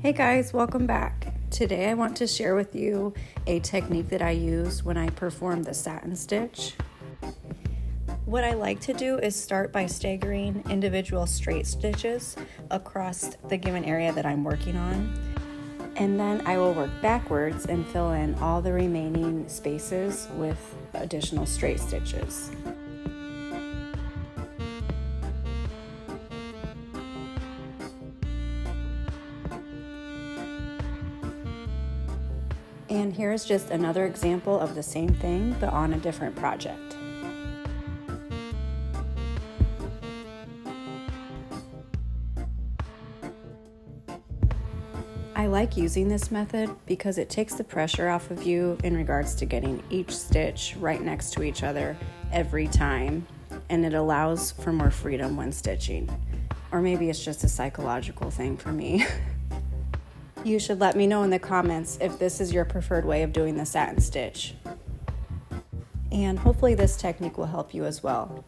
Hey guys, welcome back. Today I want to share with you a technique that I use when I perform the satin stitch. What I like to do is start by staggering individual straight stitches across the given area that I'm working on. And then I will work backwards and fill in all the remaining spaces with additional straight stitches. And here's just another example of the same thing, but on a different project. I like using this method because it takes the pressure off of you in regards to getting each stitch right next to each other every time, and it allows for more freedom when stitching. Or maybe it's just a psychological thing for me. You should let me know in the comments if this is your preferred way of doing the satin stitch. And hopefully this technique will help you as well.